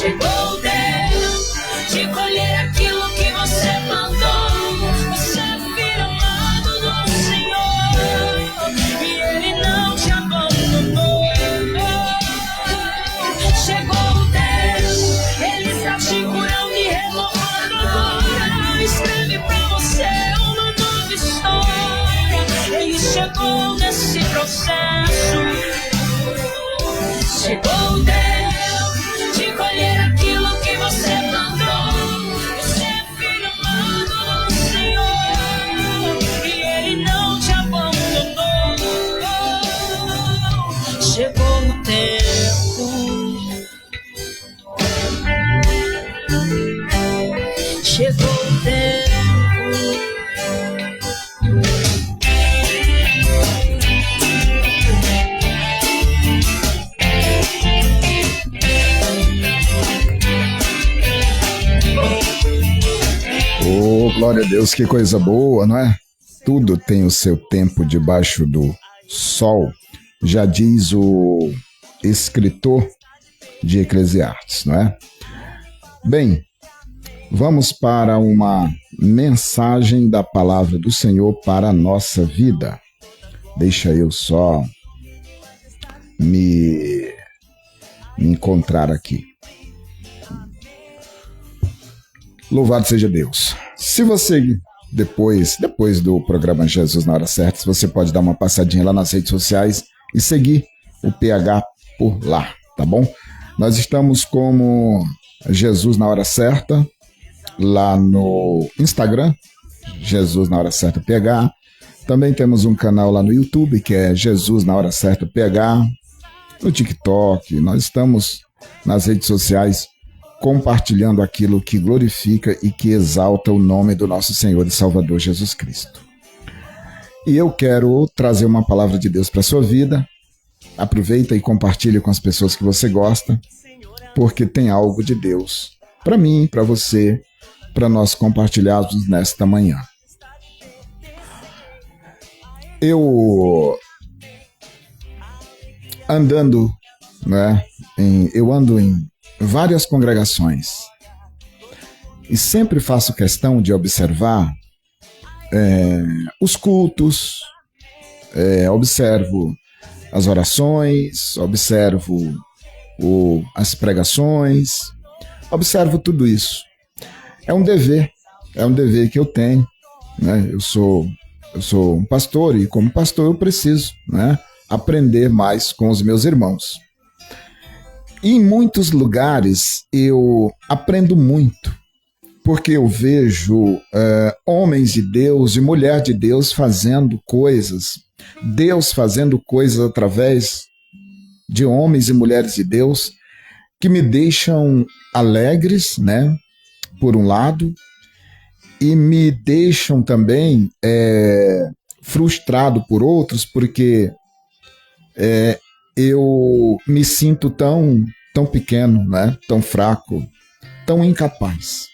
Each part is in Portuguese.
Chegou o tempo de colher aquilo que você plantou. Você é filho amado do Senhor e Ele não te abandonou. Chegou o tempo, Ele está te curando e renovando agora. Escreve pra você uma nova história. Ele chegou nesse processo. Chegou o tempo de colher aquilo que você plantou. Você é filho amado do Senhor e Ele não te abandonou. Chegou o tempo. Chegou o tempo. Oh, glória a Deus, que coisa boa, não é? Tudo tem o seu tempo debaixo do sol, já diz o escritor de Eclesiastes, não é? Bem, vamos para uma mensagem da palavra do Senhor para a nossa vida. Deixa eu só me encontrar aqui. Louvado seja Deus. Se você, depois do programa Jesus na Hora Certa, você pode dar uma passadinha lá nas redes sociais e seguir o PH por lá, tá bom? Nós estamos como Jesus na Hora Certa, lá no Instagram, Jesus na Hora Certa PH. Também temos um canal lá no YouTube, que é Jesus na Hora Certa PH. No TikTok, nós estamos nas redes sociais compartilhando aquilo que glorifica e que exalta o nome do nosso Senhor e Salvador Jesus Cristo. E eu quero trazer uma palavra de Deus para a sua vida. Aproveita e compartilhe com as pessoas que você gosta, porque tem algo de Deus para mim, para você, para nós compartilharmos nesta manhã. Eu ando em várias congregações e sempre faço questão de observar os cultos, observo as orações, observo as pregações, observo tudo isso. É um dever que eu tenho, né? Eu sou um pastor e como pastor eu preciso, né, aprender mais com os meus irmãos. E em muitos lugares eu aprendo muito, porque eu vejo homens de Deus e mulher de Deus fazendo coisas, Deus fazendo coisas através de homens e mulheres de Deus que me deixam alegres, né, por um lado, e me deixam também frustrado por outros, porque eu me sinto tão pequeno, né? Tão fraco, tão incapaz.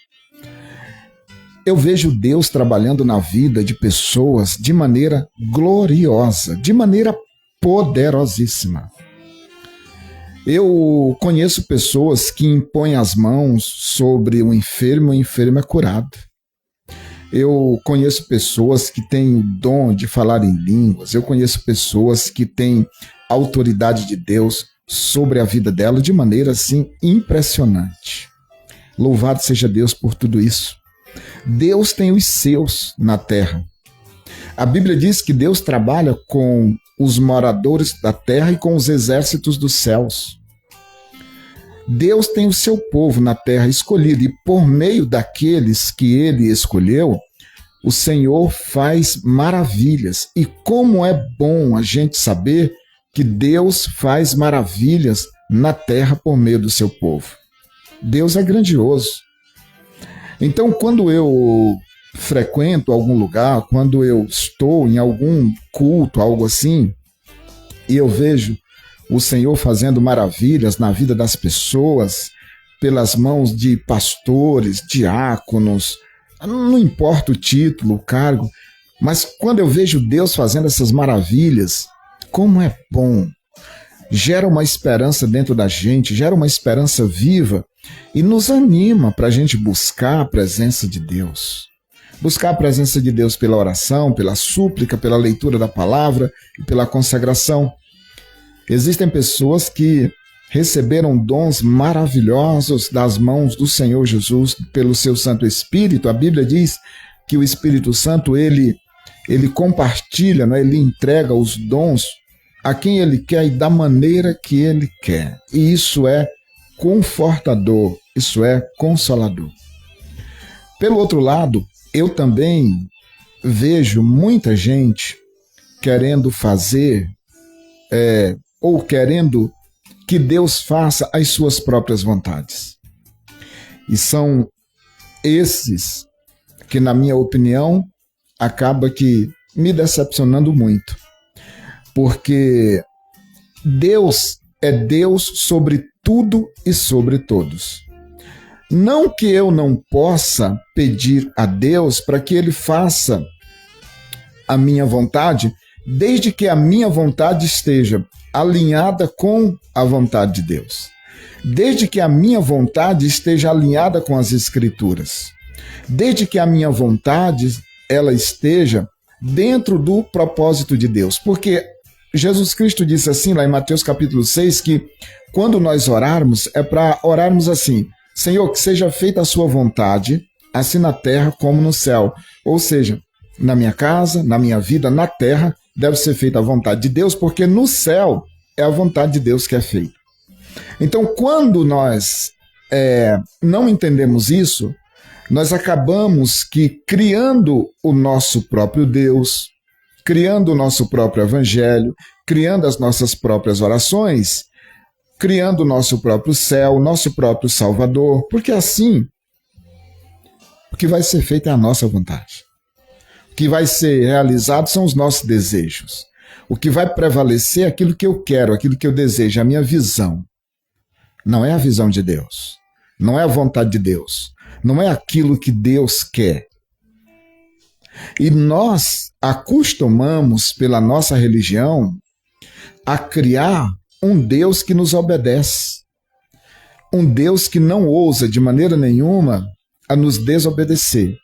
Eu vejo Deus trabalhando na vida de pessoas de maneira gloriosa, de maneira poderosíssima. Eu conheço pessoas que impõem as mãos sobre o enfermo é curado. Eu conheço pessoas que têm o dom de falar em línguas. Eu conheço pessoas que têm a autoridade de Deus sobre a vida dela de maneira assim impressionante. Louvado seja Deus por tudo isso. Deus tem os seus na terra. A Bíblia diz que Deus trabalha com os moradores da terra e com os exércitos dos céus. Deus tem o seu povo na terra escolhido e por meio daqueles que ele escolheu, o Senhor faz maravilhas. E como é bom a gente saber que Deus faz maravilhas na terra por meio do seu povo. Deus é grandioso. Então, quando eu frequento algum lugar, quando eu estou em algum culto, algo assim, e eu vejo o Senhor fazendo maravilhas na vida das pessoas, pelas mãos de pastores, diáconos, não importa o título, o cargo, mas quando eu vejo Deus fazendo essas maravilhas, como é bom. gera uma esperança dentro da gente, gera uma esperança viva e nos anima para a gente buscar a presença de Deus. Buscar a presença de Deus pela oração, pela súplica, pela leitura da palavra e pela consagração. Existem pessoas que receberam dons maravilhosos das mãos do Senhor Jesus pelo seu Santo Espírito. A Bíblia diz que o Espírito Santo, ele compartilha, né? Ele entrega os dons a quem ele quer e da maneira que ele quer. E isso é confortador, isso é consolador. Pelo outro lado, eu também vejo muita gente querendo fazer, ou querendo que Deus faça as suas próprias vontades. E são esses que, na minha opinião, acaba que me decepcionando muito. Porque Deus é Deus sobre tudo e sobre todos. Não que eu não possa pedir a Deus para que Ele faça a minha vontade, desde que a minha vontade esteja alinhada com a vontade de Deus. Desde que a minha vontade esteja alinhada com as Escrituras. Desde que a minha vontade ela esteja dentro do propósito de Deus. Porque Jesus Cristo disse assim, lá em Mateus capítulo 6, que quando nós orarmos, é para orarmos assim: Senhor, que seja feita a sua vontade, assim na terra como no céu. Ou seja, na minha casa, na minha vida, na terra, deve ser feita a vontade de Deus, porque no céu é a vontade de Deus que é feita. Então, quando nós não entendemos isso, nós acabamos que criando o nosso próprio Deus, criando o nosso próprio evangelho, criando as nossas próprias orações, criando o nosso próprio céu, o nosso próprio Salvador, porque assim, o que vai ser feito é a nossa vontade. O que vai ser realizado são os nossos desejos. O que vai prevalecer é aquilo que eu quero, aquilo que eu desejo, a minha visão. Não é a visão de Deus. Não é a vontade de Deus. Não é aquilo que Deus quer. E nós acostumamos, pela nossa religião, a criar um Deus que nos obedece. Um Deus que não ousa de maneira nenhuma a nos desobedecer.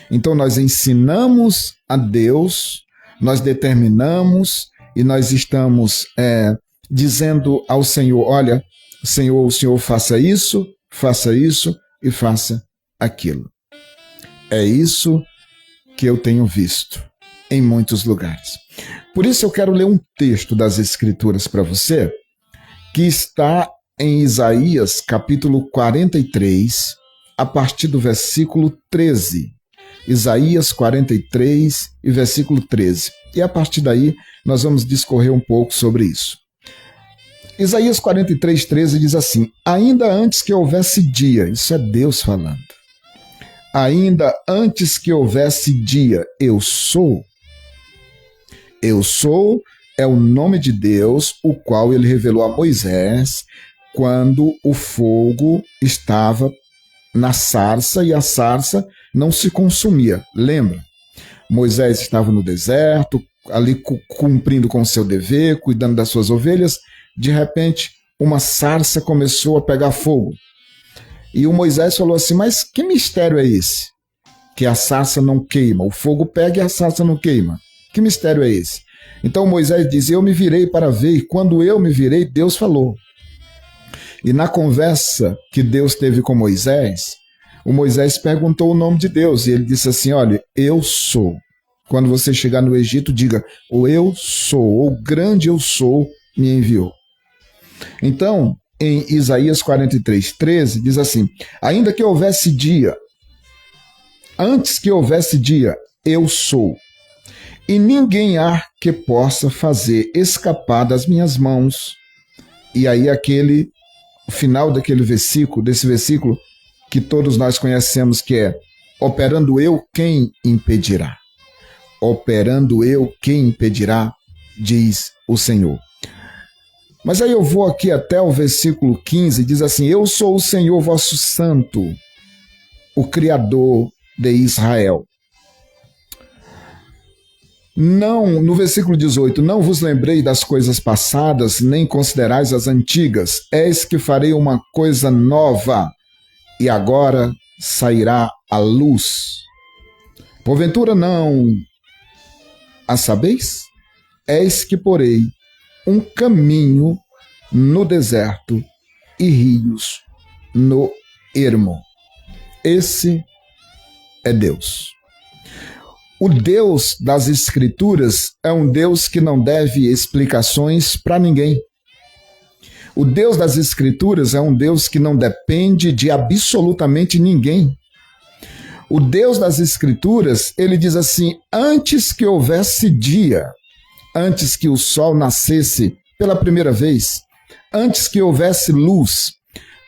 Então nós ensinamos a Deus, nós determinamos e nós estamos dizendo ao Senhor: olha, Senhor, o Senhor faça isso e faça aquilo. É isso que eu tenho visto em muitos lugares. Por isso eu quero ler um texto das Escrituras para você, que está em Isaías capítulo 43, a partir do versículo 13. Isaías 43 e versículo 13. E a partir daí nós vamos discorrer um pouco sobre isso. Isaías 43, 13 diz assim: ainda antes que houvesse dia, isso é Deus falando, ainda antes que houvesse dia, eu sou. Eu sou é o nome de Deus, o qual ele revelou a Moisés quando o fogo estava na sarça e a sarça não se consumia. Lembra? Moisés estava no deserto, ali cumprindo com o seu dever, cuidando das suas ovelhas. De repente, uma sarça começou a pegar fogo. E o Moisés falou assim: mas que mistério é esse? Que a sarça não queima, o fogo pega e a sarça não queima. Que mistério é esse? Então Moisés diz: eu me virei para ver, e quando eu me virei, Deus falou. E na conversa que Deus teve com Moisés, o Moisés perguntou o nome de Deus, e ele disse assim: olha, eu sou. Quando você chegar no Egito, diga: o eu sou, ou grande eu sou, me enviou. Então, em Isaías 43, 13, diz assim: ainda que houvesse dia, antes que houvesse dia, eu sou, e ninguém há que possa fazer escapar das minhas mãos. E aí o final desse versículo, que todos nós conhecemos, que é: operando eu, quem impedirá? Operando eu, quem impedirá? Diz o Senhor. Mas aí eu vou aqui até o versículo 15, diz assim: eu sou o Senhor vosso santo, o Criador de Israel. Não, no versículo 18, não vos lembrei das coisas passadas, nem considerais as antigas. Eis que farei uma coisa nova, e agora sairá a luz. Porventura não a sabeis? Eis que porei um caminho no deserto e rios no ermo. Esse é Deus. O Deus das Escrituras é um Deus que não deve explicações para ninguém. O Deus das Escrituras é um Deus que não depende de absolutamente ninguém. O Deus das Escrituras, ele diz assim: antes que houvesse dia, antes que o sol nascesse pela primeira vez, antes que houvesse luz,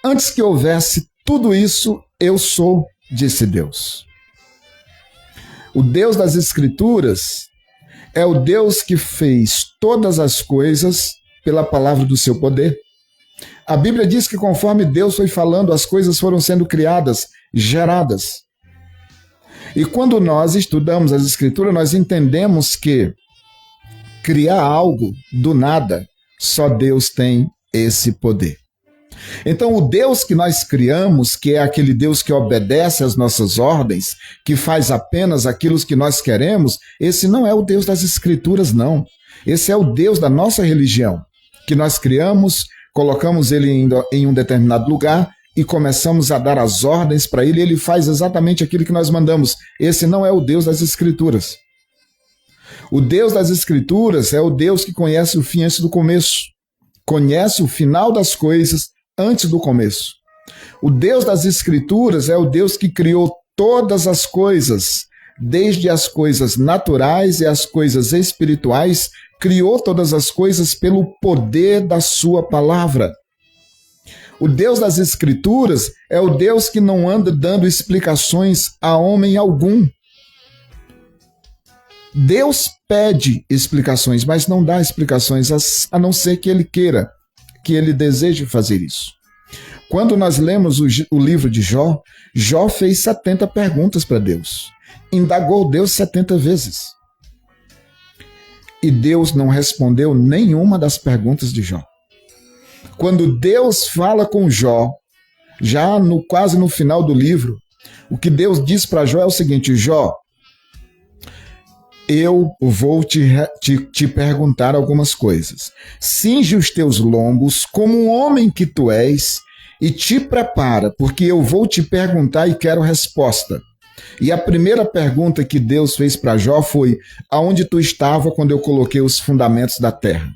antes que houvesse tudo isso, eu sou, disse Deus. O Deus das Escrituras é o Deus que fez todas as coisas pela palavra do seu poder. A Bíblia diz que conforme Deus foi falando, as coisas foram sendo criadas, geradas. E quando nós estudamos as Escrituras, nós entendemos que criar algo do nada, só Deus tem esse poder. Então, o Deus que nós criamos, que é aquele Deus que obedece às nossas ordens, que faz apenas aquilo que nós queremos, esse não é o Deus das Escrituras, não. Esse é o Deus da nossa religião, que nós criamos, colocamos ele em um determinado lugar e começamos a dar as ordens para ele, e ele faz exatamente aquilo que nós mandamos. Esse não é o Deus das Escrituras. O Deus das Escrituras é o Deus que conhece o fim antes do começo, conhece o final das coisas antes do começo. O Deus das Escrituras é o Deus que criou todas as coisas, desde as coisas naturais e as coisas espirituais, criou todas as coisas pelo poder da sua palavra. O Deus das Escrituras é o Deus que não anda dando explicações a homem algum. Deus pede explicações, mas não dá explicações, a não ser que ele queira, que ele deseje fazer isso. Quando nós lemos o livro de Jó, Jó fez 70 perguntas para Deus. Indagou Deus 70 vezes. E Deus não respondeu nenhuma das perguntas de Jó. Quando Deus fala com Jó, quase no final do livro, o que Deus diz para Jó é o seguinte: Jó, eu vou te perguntar algumas coisas. Cinge os teus lombos como um homem que tu és e te prepara, porque eu vou te perguntar e quero resposta. E a primeira pergunta que Deus fez para Jó foi: aonde tu estava quando eu coloquei os fundamentos da terra?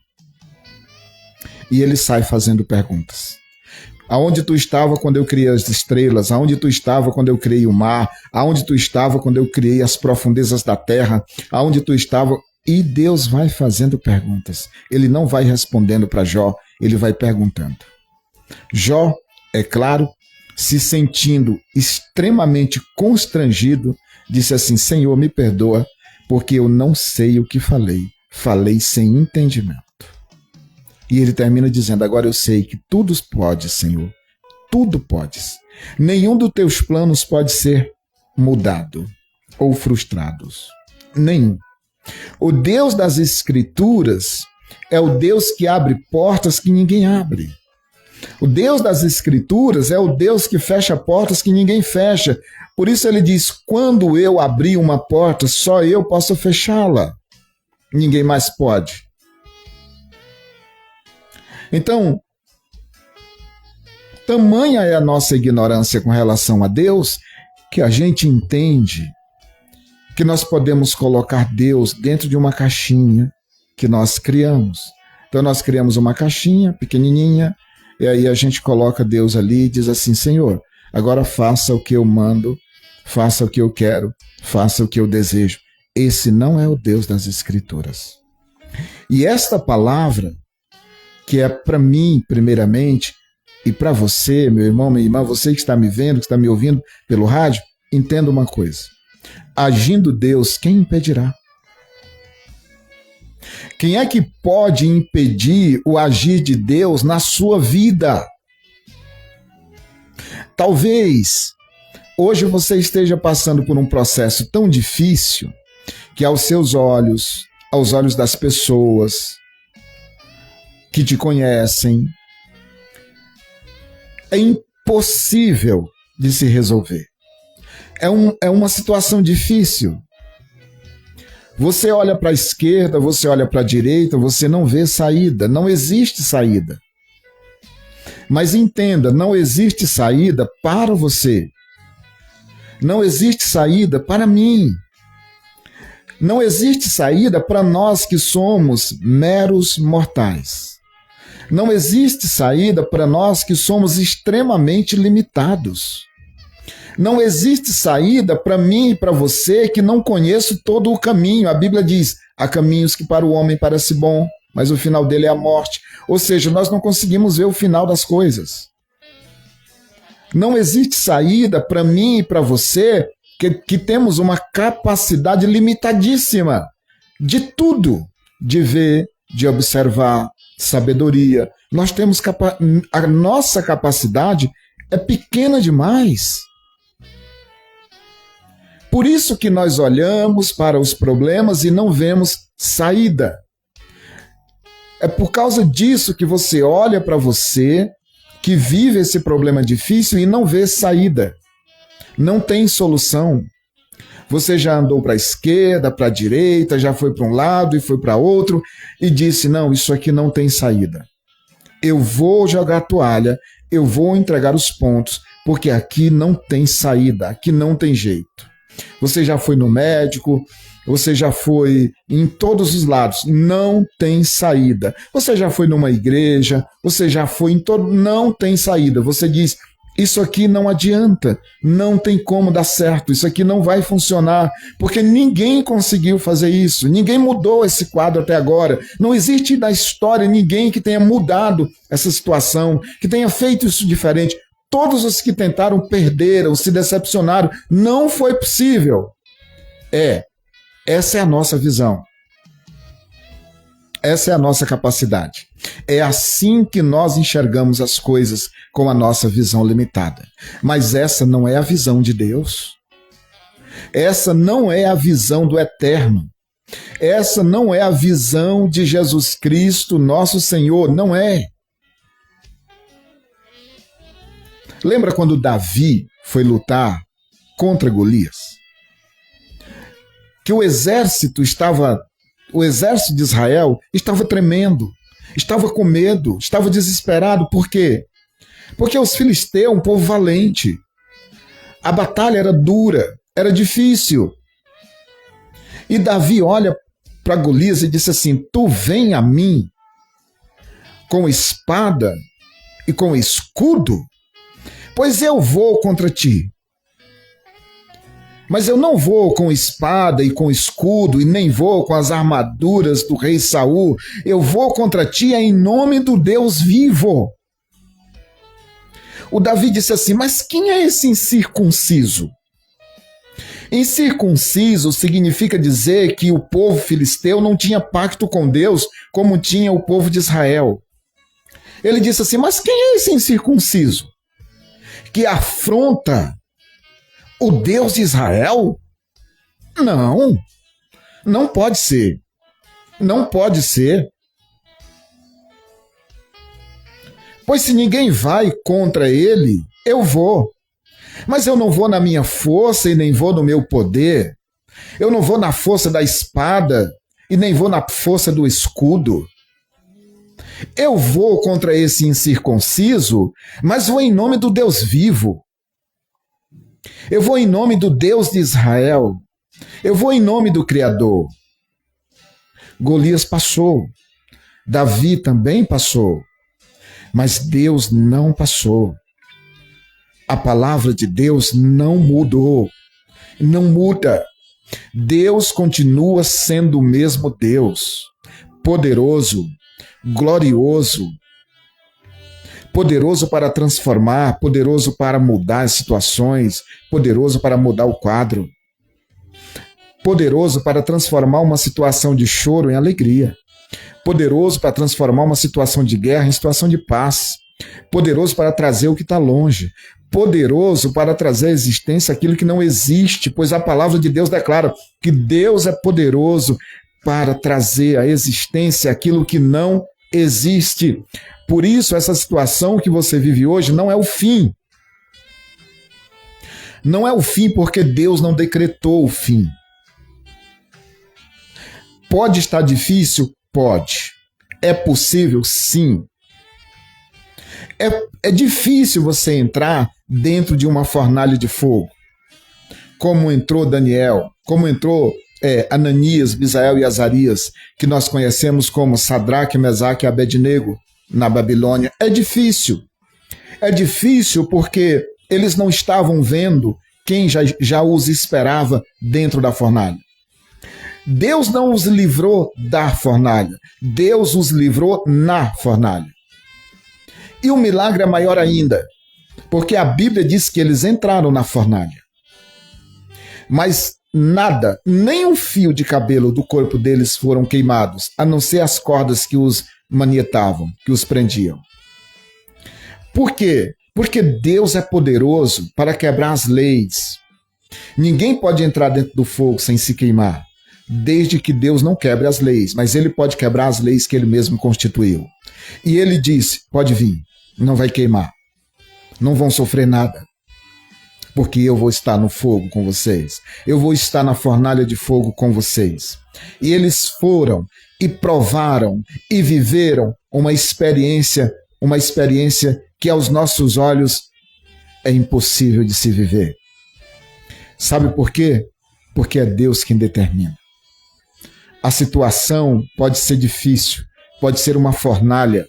E ele sai fazendo perguntas. Aonde tu estava quando eu criei as estrelas? Aonde tu estava quando eu criei o mar? Aonde tu estava quando eu criei as profundezas da terra? Aonde tu estava? E Deus vai fazendo perguntas. Ele não vai respondendo para Jó, ele vai perguntando. Jó, é claro, se sentindo extremamente constrangido, disse assim: Senhor, me perdoa, porque eu não sei o que falei. Falei sem entendimento. E ele termina dizendo: agora eu sei que tudo pode, Senhor, tudo podes. Nenhum dos teus planos pode ser mudado ou frustrado. Nenhum. O Deus das Escrituras é o Deus que abre portas que ninguém abre. O Deus das Escrituras é o Deus que fecha portas que ninguém fecha. Por isso ele diz: quando eu abrir uma porta, só eu posso fechá-la. Ninguém mais pode. Então, tamanha é a nossa ignorância com relação a Deus, que a gente entende que nós podemos colocar Deus dentro de uma caixinha que nós criamos. Então nós criamos uma caixinha pequenininha, e aí a gente coloca Deus ali e diz assim: Senhor, agora faça o que eu mando, faça o que eu quero, faça o que eu desejo. Esse não é o Deus das Escrituras. E esta palavra, que é para mim, primeiramente, e para você, meu irmão, minha irmã, você que está me vendo, que está me ouvindo pelo rádio, entenda uma coisa: agindo Deus, quem impedirá? Quem é que pode impedir o agir de Deus na sua vida? Talvez hoje você esteja passando por um processo tão difícil que aos seus olhos, aos olhos das pessoas que te conhecem, é impossível de se resolver. É uma situação difícil. Você olha para a esquerda, você olha para a direita, você não vê saída, não existe saída. Mas entenda, não existe saída para você. Não existe saída para mim. Não existe saída para nós que somos meros mortais. Não existe saída para nós que somos extremamente limitados. Não existe saída para mim e para você que não conheço todo o caminho. A Bíblia diz, há caminhos que para o homem parece bom, mas o final dele é a morte. Ou seja, nós não conseguimos ver o final das coisas. Não existe saída para mim e para você que temos uma capacidade limitadíssima de tudo, de ver, de observar, sabedoria. Nós temos a nossa capacidade é pequena demais. Por isso que nós olhamos para os problemas e não vemos saída. É por causa disso que você olha para você, que vive esse problema difícil e não vê saída. Não tem solução. Você já andou para a esquerda, para a direita, já foi para um lado e foi para outro e disse, não, isso aqui não tem saída. Eu vou jogar a toalha, eu vou entregar os pontos, porque aqui não tem saída, aqui não tem jeito. Você já foi no médico, você já foi em todos os lados, não tem saída. Você já foi numa igreja, você já foi em todo, não tem saída. Você diz, isso aqui não adianta, não tem como dar certo, isso aqui não vai funcionar, porque ninguém conseguiu fazer isso, ninguém mudou esse quadro até agora. Não existe na história ninguém que tenha mudado essa situação, que tenha feito isso diferente. Todos os que tentaram perderam, se decepcionaram. Não foi possível. Essa é a nossa visão. Essa é a nossa capacidade. É assim que nós enxergamos as coisas com a nossa visão limitada. Mas essa não é a visão de Deus. Essa não é a visão do Eterno. Essa não é a visão de Jesus Cristo, nosso Senhor. Não é. Lembra quando Davi foi lutar contra Golias? Que o exército de Israel estava tremendo, estava com medo, estava desesperado. Por quê? Porque os filisteus, um povo valente. A batalha era dura, era difícil. E Davi olha para Golias e disse assim, tu vem a mim com espada e com escudo? Pois eu vou contra ti. Mas eu não vou com espada e com escudo, e nem vou com as armaduras do rei Saul. Eu vou contra ti em nome do Deus vivo. O Davi disse assim, mas quem é esse incircunciso? Incircunciso significa dizer que o povo filisteu não tinha pacto com Deus como tinha o povo de Israel. Ele disse assim, mas quem é esse incircunciso que afronta o Deus de Israel? Não, não pode ser. Não pode ser. Pois se ninguém vai contra ele, eu vou. Mas eu não vou na minha força e nem vou no meu poder. Eu não vou na força da espada e nem vou na força do escudo. Eu vou contra esse incircunciso, mas vou em nome do Deus vivo. Eu vou em nome do Deus de Israel. Eu vou em nome do Criador. Golias passou. Davi também passou. Mas Deus não passou. A palavra de Deus não mudou. Não muda. Deus continua sendo o mesmo Deus. Poderoso, glorioso, poderoso para transformar, poderoso para mudar as situações, poderoso para mudar o quadro, poderoso para transformar uma situação de choro em alegria, poderoso para transformar uma situação de guerra em situação de paz, poderoso para trazer o que está longe, poderoso para trazer à existência aquilo que não existe, pois a palavra de Deus declara que Deus é poderoso para trazer à existência aquilo que não existe. Por isso, essa situação que você vive hoje não é o fim. Não é o fim porque Deus não decretou o fim. Pode estar difícil? Pode. É possível? Sim. É difícil você entrar dentro de uma fornalha de fogo, como entrou Daniel, como entrou Ananias, Misael e Azarias, que nós conhecemos como Sadraque, Mesaque e Abednego na Babilônia. É difícil. É difícil porque eles não estavam vendo quem já os esperava dentro da fornalha. Deus não os livrou da fornalha, Deus os livrou na fornalha. E o milagre é maior ainda, porque a Bíblia diz que eles entraram na fornalha. Mas nada, nem um fio de cabelo do corpo deles foram queimados, a não ser as cordas que os manietavam, que os prendiam. Por quê? Porque Deus é poderoso para quebrar as leis. Ninguém pode entrar dentro do fogo sem se queimar, desde que Deus não quebre as leis, mas ele pode quebrar as leis que ele mesmo constituiu. E ele disse, pode vir, não vai queimar, não vão sofrer nada, porque eu vou estar no fogo com vocês, eu vou estar na fornalha de fogo com vocês. E eles foram e provaram e viveram uma experiência que aos nossos olhos é impossível de se viver. Sabe por quê? Porque é Deus quem determina. A situação pode ser difícil, pode ser uma fornalha,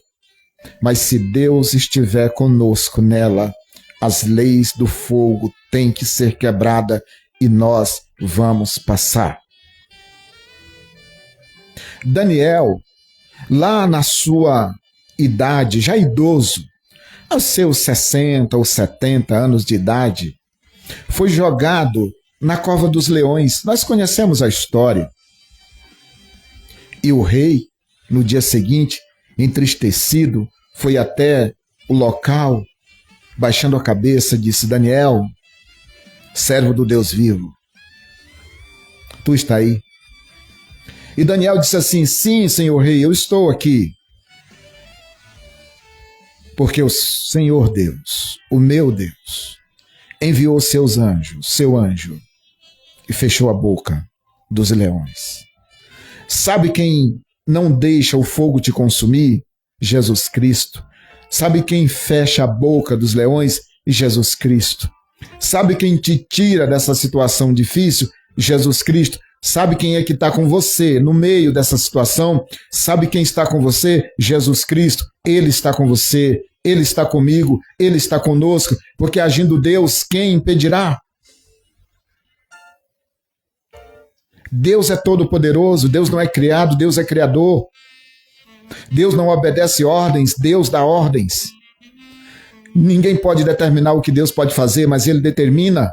mas se Deus estiver conosco nela, as leis do fogo têm que ser quebradas e nós vamos passar. Daniel, lá na sua idade, já idoso, aos seus 60 ou 70 anos de idade, foi jogado na cova dos leões. Nós conhecemos a história. E o rei, no dia seguinte, entristecido, foi até o local, baixando a cabeça, disse, Daniel, servo do Deus vivo, tu está aí? E Daniel disse assim, sim, senhor rei, eu estou aqui. Porque o Senhor Deus, o meu Deus, enviou seus anjos, seu anjo, e fechou a boca dos leões. Sabe quem não deixa o fogo te consumir? Jesus Cristo. Sabe quem fecha a boca dos leões? Jesus Cristo. Sabe quem te tira dessa situação difícil? Jesus Cristo. Sabe quem é que está com você no meio dessa situação? Sabe quem está com você? Jesus Cristo. Ele está com você, Ele está comigo, Ele está conosco, porque agindo Deus, quem impedirá? Deus é todo-poderoso, Deus não é criado, Deus é criador. Deus não obedece ordens, Deus dá ordens. Ninguém pode determinar o que Deus pode fazer, mas Ele determina.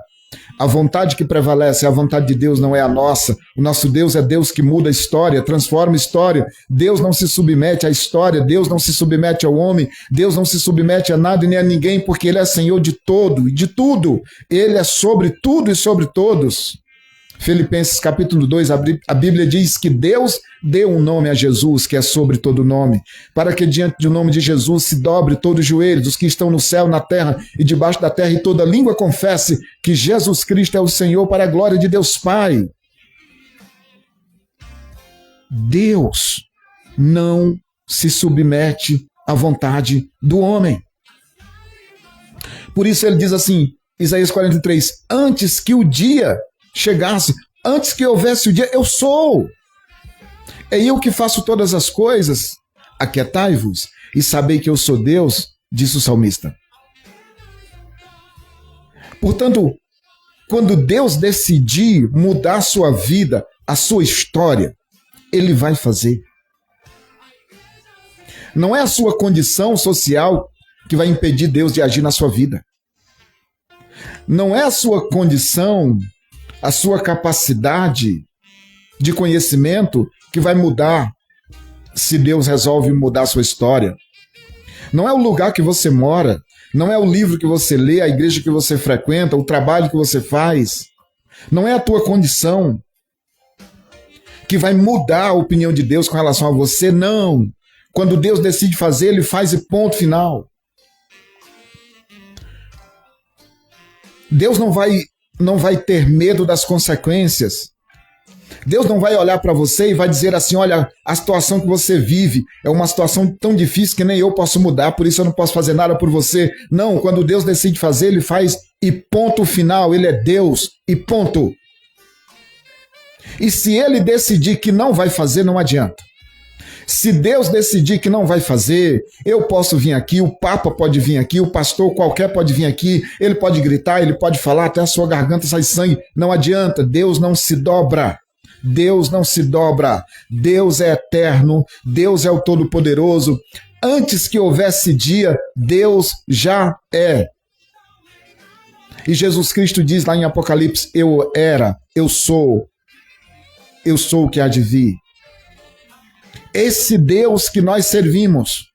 A vontade que prevalece, a vontade de Deus não é a nossa. O nosso Deus é Deus que muda a história, transforma a história. Deus não se submete à história, Deus não se submete ao homem, Deus não se submete a nada e nem a ninguém, porque Ele é Senhor de todo e de tudo. Ele é sobre tudo e sobre todos. Filipenses capítulo 2, a Bíblia diz que Deus deu um nome a Jesus, que é sobre todo nome, para que diante do nome de Jesus se dobre todo o joelho dos que estão no céu, na terra e debaixo da terra, e toda língua confesse que Jesus Cristo é o Senhor, para a glória de Deus Pai. Deus não se submete à vontade do homem. Por isso ele diz assim, Isaías 43, antes que o dia chegasse, antes que houvesse o dia, eu sou. É eu que faço todas as coisas. Aquietai-vos e sabei que eu sou Deus, disse o salmista. Portanto, quando Deus decidir mudar a sua vida, a sua história, Ele vai fazer. Não é a sua condição social que vai impedir Deus de agir na sua vida. Não é a sua condição, a sua capacidade de conhecimento que vai mudar se Deus resolve mudar a sua história. Não é o lugar que você mora, não é o livro que você lê, a igreja que você frequenta, o trabalho que você faz, não é a tua condição que vai mudar a opinião de Deus com relação a você, não. Quando Deus decide fazer, Ele faz e ponto final. Deus não vai ter medo das consequências. Deus não vai olhar para você e vai dizer assim, olha, a situação que você vive é uma situação tão difícil que nem eu posso mudar, por isso eu não posso fazer nada por você. Não, quando Deus decide fazer, Ele faz e ponto final. Ele é Deus e ponto. E se Ele decidir que não vai fazer, não adianta. Se Deus decidir que não vai fazer, eu posso vir aqui, o Papa pode vir aqui, o pastor qualquer pode vir aqui, ele pode gritar, ele pode falar, até a sua garganta sai sangue. Não adianta, Deus não se dobra. Deus não se dobra. Deus é eterno, Deus é o Todo-Poderoso. Antes que houvesse dia, Deus já é. E Jesus Cristo diz lá em Apocalipse, eu era, eu sou o que há de vir. Esse Deus que nós servimos.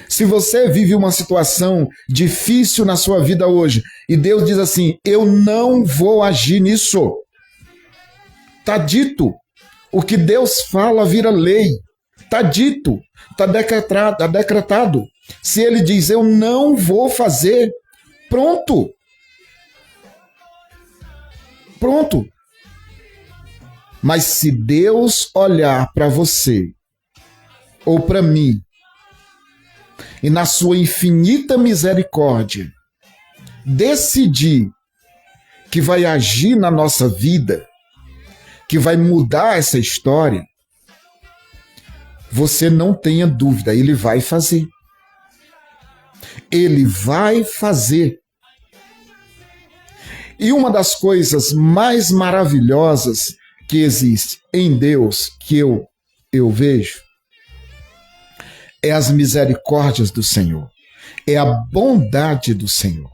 Se você vive uma situação difícil na sua vida hoje, e Deus diz assim, eu não vou agir nisso. Está dito. O que Deus fala vira lei. Está dito. Está decretado. Se Ele diz, eu não vou fazer, pronto. Pronto. Mas se Deus olhar para você, ou para mim, e na sua infinita misericórdia, decidir que vai agir na nossa vida, que vai mudar essa história, você não tenha dúvida, Ele vai fazer. Ele vai fazer. E uma das coisas mais maravilhosas que existe em Deus, que eu vejo, é as misericórdias do Senhor, é a bondade do Senhor.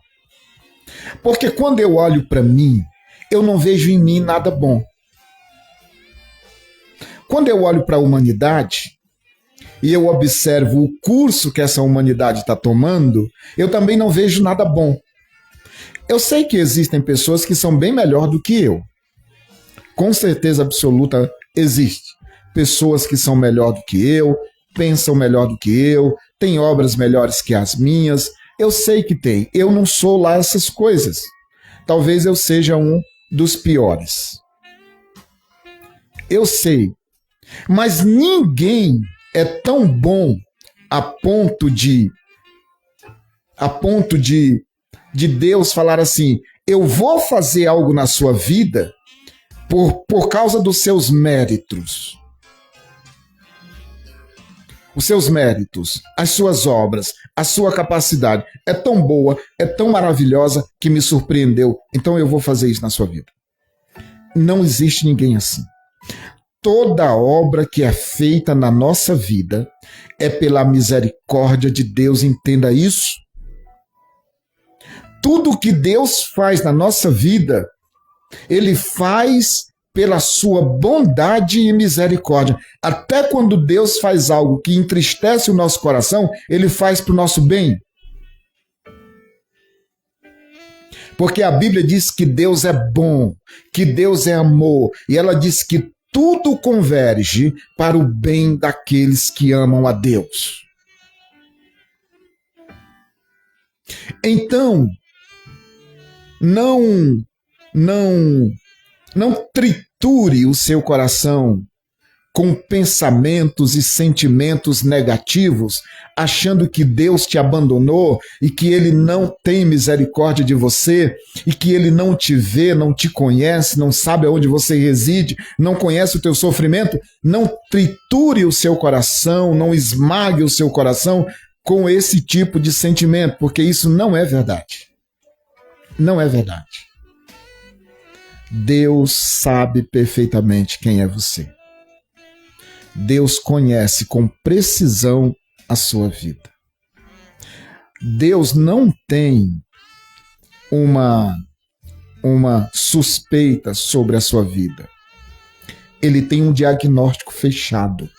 Porque quando eu olho para mim, eu não vejo em mim nada bom. Quando eu olho para a humanidade e eu observo o curso que essa humanidade está tomando, eu também não vejo nada bom. Eu sei que existem pessoas que são bem melhor do que eu. Com certeza absoluta existe. Pessoas que são melhor do que eu, pensam melhor do que eu, têm obras melhores que as minhas. Eu sei que tem. Eu não sou lá essas coisas. Talvez eu seja um dos piores. Eu sei. Mas ninguém é tão bom a ponto de Deus falar assim, eu vou fazer algo na sua vida por causa dos seus méritos. Os seus méritos, as suas obras, a sua capacidade é tão boa, é tão maravilhosa que me surpreendeu. Então eu vou fazer isso na sua vida. Não existe ninguém assim. Toda obra que é feita na nossa vida é pela misericórdia de Deus, entenda isso. Tudo que Deus faz na nossa vida, Ele faz pela sua bondade e misericórdia. Até quando Deus faz algo que entristece o nosso coração, Ele faz para o nosso bem. Porque a Bíblia diz que Deus é bom, que Deus é amor, e ela diz que tudo converge para o bem daqueles que amam a Deus. Então, não triture o seu coração com pensamentos e sentimentos negativos, achando que Deus te abandonou e que Ele não tem misericórdia de você e que Ele não te vê, não te conhece, não sabe aonde você reside, não conhece o teu sofrimento. Não triture o seu coração, não esmague o seu coração com esse tipo de sentimento, porque isso não é verdade. Não é verdade. Deus sabe perfeitamente quem é você. Deus conhece com precisão a sua vida. Deus não tem uma suspeita sobre a sua vida. Ele tem um diagnóstico fechado,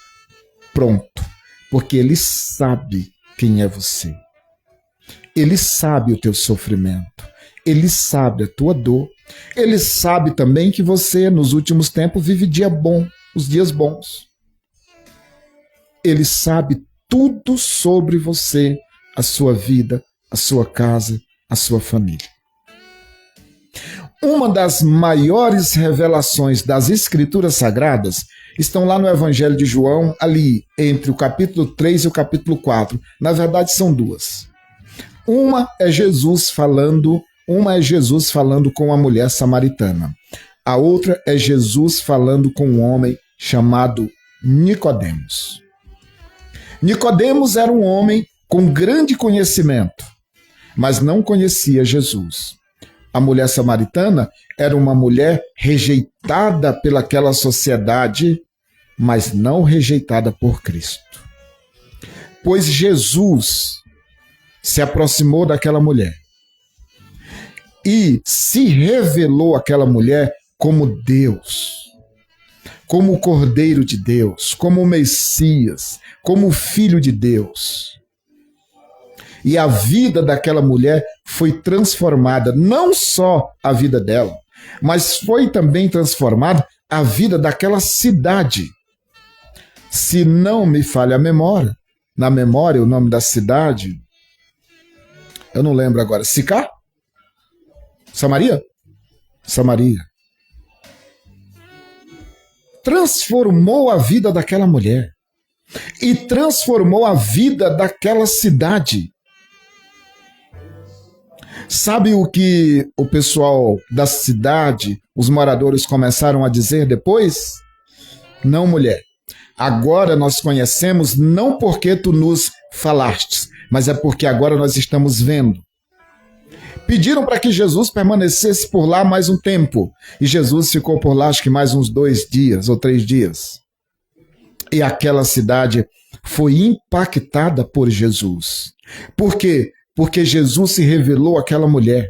pronto, porque Ele sabe quem é você. Ele sabe o teu sofrimento, Ele sabe a tua dor, Ele sabe também que você, nos últimos tempos, vive dia bom, os dias bons. Ele sabe tudo sobre você, a sua vida, a sua casa, a sua família. Uma das maiores revelações das Escrituras Sagradas estão lá no Evangelho de João, ali entre o capítulo 3 e o capítulo 4. Na verdade, são duas. Uma é Jesus falando com a mulher samaritana. A outra é Jesus falando com um homem chamado Nicodemos. Nicodemos era um homem com grande conhecimento, mas não conhecia Jesus. A mulher samaritana era uma mulher rejeitada pelaquela sociedade, mas não rejeitada por Cristo. Pois Jesus se aproximou daquela mulher e se revelou àquela mulher como Deus, como o Cordeiro de Deus, como o Messias, como o Filho de Deus. E a vida daquela mulher foi transformada, não só a vida dela, mas foi também transformada a vida daquela cidade. Se não me falha a memória, na memória o nome da cidade, eu não lembro agora, Sicar? Samaria? Samaria. Transformou a vida daquela mulher e transformou a vida daquela cidade. Sabe o que o pessoal da cidade, os moradores, começaram a dizer depois? Não, mulher, agora nós conhecemos não porque tu nos falastes, mas é porque agora nós estamos vendo. Pediram para que Jesus permanecesse por lá mais um tempo, e Jesus ficou por lá acho que mais uns 2 dias ou 3 dias. E aquela cidade foi impactada por Jesus. Por quê? Porque Jesus se revelou àquela mulher.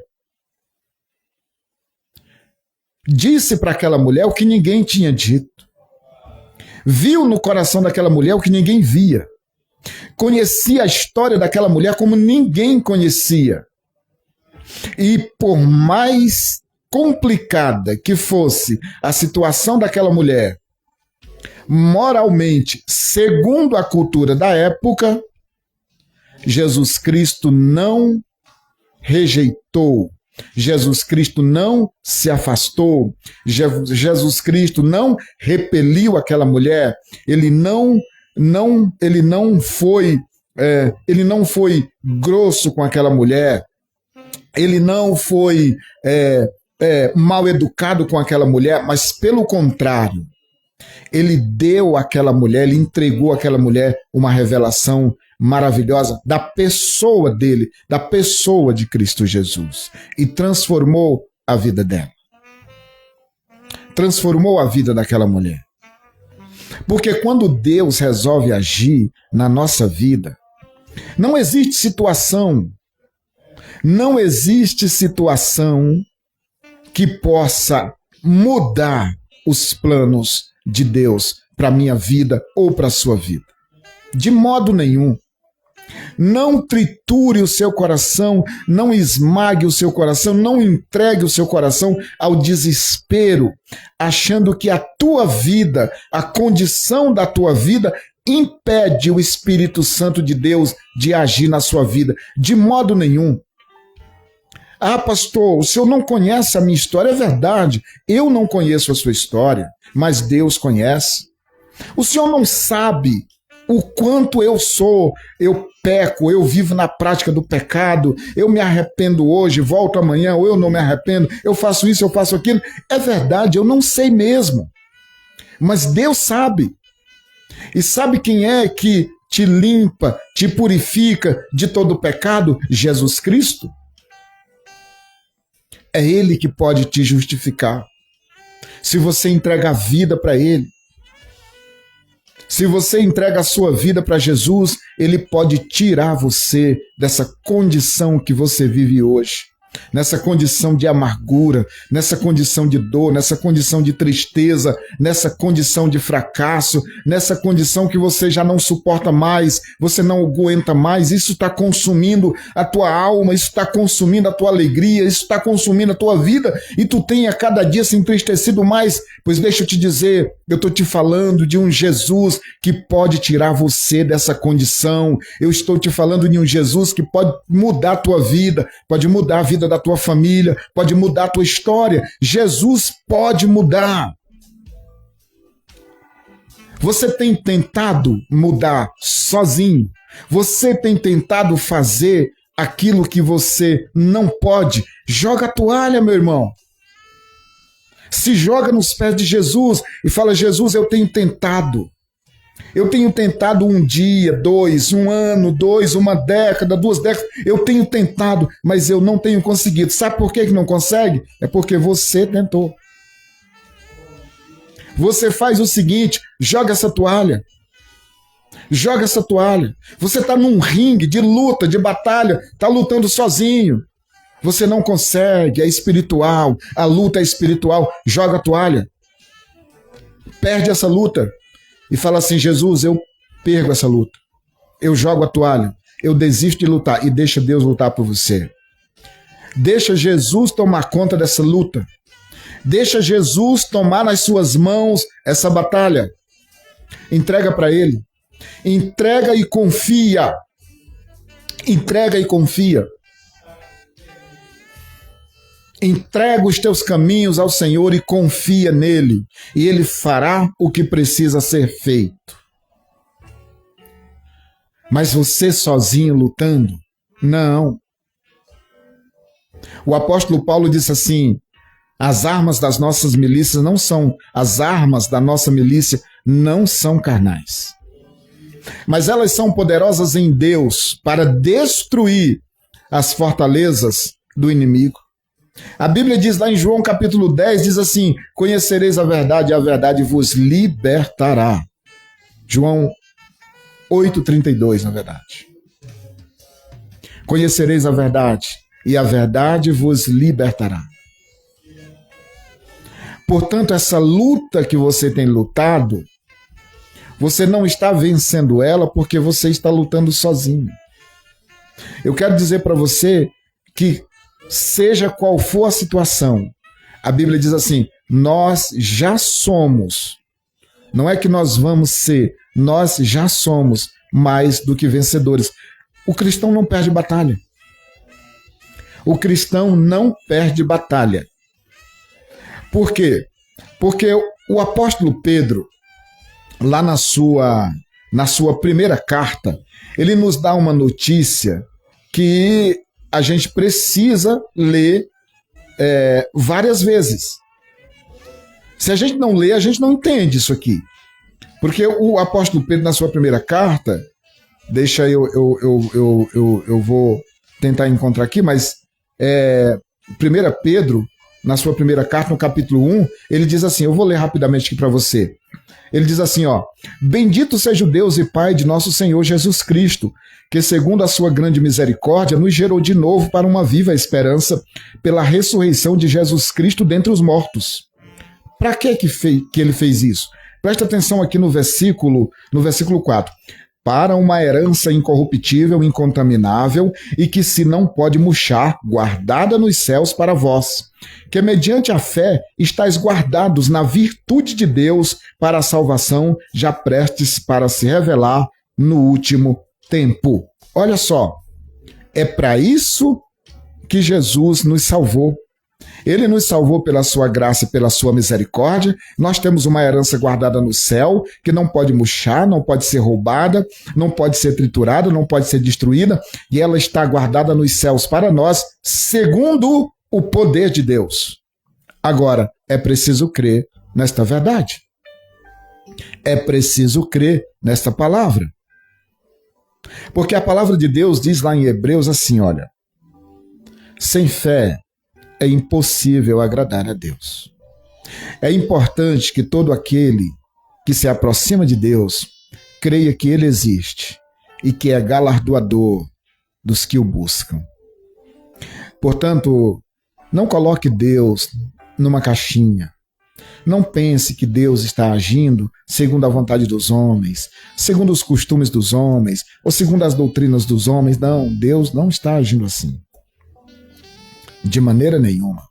Disse para aquela mulher o que ninguém tinha dito. Viu no coração daquela mulher o que ninguém via. Conhecia a história daquela mulher como ninguém conhecia. E por mais complicada que fosse a situação daquela mulher, moralmente, segundo a cultura da época, Jesus Cristo não rejeitou, Jesus Cristo não se afastou, Jesus Cristo não repeliu aquela mulher, ele não foi grosso com aquela mulher, ele não foi mal educado com aquela mulher, mas pelo contrário, ele deu àquela mulher, ele entregou àquela mulher uma revelação maravilhosa da pessoa dele, da pessoa de Cristo Jesus, e transformou a vida dela. Transformou a vida daquela mulher. Porque quando Deus resolve agir na nossa vida, não existe situação que possa mudar os planos de Deus para a minha vida ou para a sua vida. De modo nenhum. Não triture o seu coração, não esmague o seu coração, não entregue o seu coração ao desespero, achando que a tua vida, a condição da tua vida, impede o Espírito Santo de Deus de agir na sua vida. De modo nenhum. Ah, pastor, o senhor não conhece a minha história. É verdade, eu não conheço a sua história, mas Deus conhece. O senhor não sabe o quanto eu peco, eu vivo na prática do pecado, eu me arrependo hoje, volto amanhã, ou eu não me arrependo, eu faço isso, eu faço aquilo. É verdade, eu não sei mesmo, mas Deus sabe. E sabe quem é que te limpa, te purifica de todo pecado? Jesus Cristo. É Ele que pode te justificar. Se você entrega a vida para Ele, se você entrega a sua vida para Jesus, Ele pode tirar você dessa condição que você vive hoje. nessa condição de amargura, nessa condição de dor, nessa condição de tristeza, nessa condição de fracasso, nessa condição que você já não suporta mais, você não aguenta mais, isso está consumindo a tua alma, isso está consumindo a tua alegria, isso está consumindo a tua vida, e tu tem a cada dia se entristecido mais. Pois deixa eu te dizer, eu estou te falando de um Jesus que pode tirar você dessa condição. Eu estou te falando de um Jesus que pode mudar a tua vida, pode mudar a vida da tua família, pode mudar a tua história. Jesus pode mudar. Você tem tentado mudar sozinho? Você tem tentado fazer aquilo que você não pode? Joga a toalha, meu irmão. Se joga nos pés de Jesus e fala: Jesus, eu tenho tentado. Eu tenho tentado um dia, 2, um ano, 2, uma década, 2 décadas. Eu tenho tentado, mas eu não tenho conseguido. Sabe por que não consegue? É porque você tentou. Você faz o seguinte: joga essa toalha. Joga essa toalha. Você está num ringue de luta, de batalha, está lutando sozinho. Você não consegue, é espiritual, a luta é espiritual. Joga a toalha. Perde essa luta. E fala assim: Jesus, eu perco essa luta. Eu jogo a toalha. Eu desisto de lutar. E deixa Deus lutar por você. Deixa Jesus tomar conta dessa luta. Deixa Jesus tomar nas suas mãos essa batalha. Entrega para Ele. Entrega e confia. Entrega e confia. Entrega os teus caminhos ao Senhor e confia nele. E Ele fará o que precisa ser feito. Mas você sozinho lutando? Não. O apóstolo Paulo disse assim: as armas das nossas milícias não são, as armas da nossa milícia não são carnais. Mas elas são poderosas em Deus para destruir as fortalezas do inimigo. A Bíblia diz lá em João capítulo 10, diz assim: conhecereis a verdade e a verdade vos libertará. João 8,32, na verdade. Conhecereis a verdade e a verdade vos libertará. Portanto, essa luta que você tem lutado, você não está vencendo ela porque você está lutando sozinho. Eu quero dizer para você que, seja qual for a situação, a Bíblia diz assim: nós já somos, não é que nós vamos ser, nós já somos mais do que vencedores. O cristão não perde batalha. O cristão não perde batalha. Por quê? Porque o apóstolo Pedro, lá na sua primeira carta, ele nos dá uma notícia que a gente precisa ler várias vezes. Se a gente não lê, a gente não entende isso aqui. Porque o apóstolo Pedro, na sua primeira carta, deixa eu vou tentar encontrar aqui, mas 1 Pedro, na sua primeira carta, no capítulo 1, ele diz assim, eu vou ler rapidamente aqui para você. Ele diz assim, ó: bendito seja o Deus e Pai de nosso Senhor Jesus Cristo, que segundo a sua grande misericórdia nos gerou de novo para uma viva esperança pela ressurreição de Jesus Cristo dentre os mortos. Para que ele fez isso? Presta atenção aqui no versículo 4. Para uma herança incorruptível, incontaminável e que se não pode murchar, guardada nos céus para vós, que mediante a fé estáis guardados na virtude de Deus para a salvação, já prestes para se revelar no último tempo. Olha só, é para isso que Jesus nos salvou. Ele nos salvou pela sua graça e pela sua misericórdia. Nós temos uma herança guardada no céu, que não pode murchar, não pode ser roubada, não pode ser triturada, não pode ser destruída, e ela está guardada nos céus para nós, segundo o poder de Deus. Agora, é preciso crer nesta verdade. É preciso crer nesta palavra. Porque a palavra de Deus diz lá em Hebreus assim, olha: sem fé é impossível agradar a Deus. É importante que todo aquele que se aproxima de Deus creia que Ele existe e que é galardoador dos que o buscam. Portanto, não coloque Deus numa caixinha. Não pense que Deus está agindo segundo a vontade dos homens, segundo os costumes dos homens, ou segundo as doutrinas dos homens. Não, Deus não está agindo assim. De maneira nenhuma.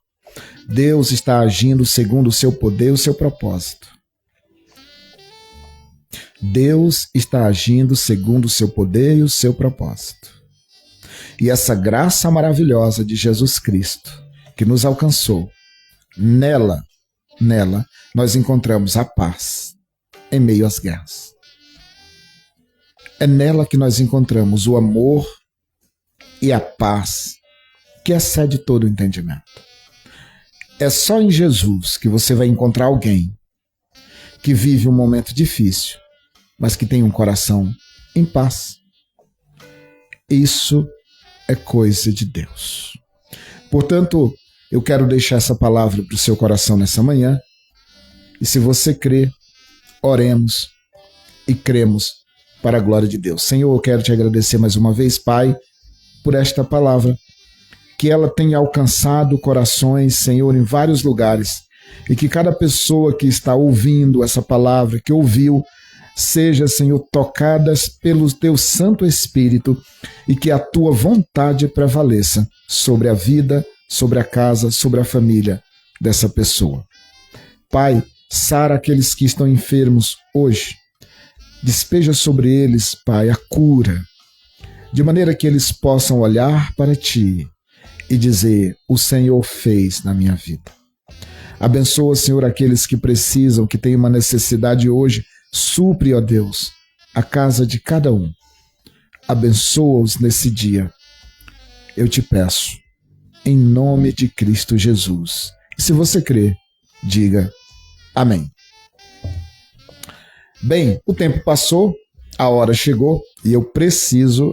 Deus está agindo segundo o seu poder e o seu propósito. Deus está agindo segundo o seu poder e o seu propósito. E essa graça maravilhosa de Jesus Cristo, que nos alcançou, nela, nós encontramos a paz em meio às guerras. É nela que nós encontramos o amor e a paz que excede todo o entendimento. É só em Jesus que você vai encontrar alguém que vive um momento difícil, mas que tem um coração em paz. Isso é coisa de Deus. Portanto, eu quero deixar essa palavra para o seu coração nessa manhã. E se você crê, oremos e cremos para a glória de Deus. Senhor, eu quero te agradecer mais uma vez, Pai, por esta palavra, que ela tenha alcançado corações, Senhor, em vários lugares, e que cada pessoa que está ouvindo essa palavra, que ouviu, seja, Senhor, tocadas pelo teu Santo Espírito, e que a tua vontade prevaleça sobre a vida, sobre a casa, sobre a família dessa pessoa. Pai, sara aqueles que estão enfermos hoje. Despeja sobre eles, Pai, a cura, de maneira que eles possam olhar para ti e dizer: o Senhor fez na minha vida. Abençoa, Senhor, aqueles que precisam, que têm uma necessidade hoje. Supre, ó Deus, a casa de cada um. Abençoa-os nesse dia. Eu te peço, em nome de Cristo Jesus. E se você crê, diga amém. Bem, o tempo passou, a hora chegou e eu preciso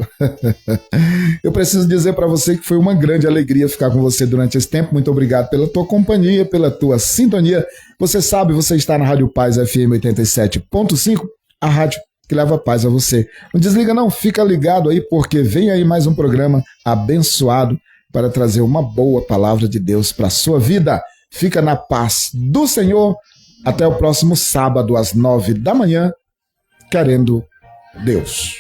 dizer para você que foi uma grande alegria ficar com você durante esse tempo. Muito obrigado pela tua companhia, pela tua sintonia. Você sabe, você está na Rádio Paz FM 87.5, a rádio que leva paz a você. Não desliga não, fica ligado aí, porque vem aí mais um programa abençoado para trazer uma boa palavra de Deus para a sua vida. Fica na paz do Senhor. Até o próximo sábado às 9 da manhã, querendo Deus.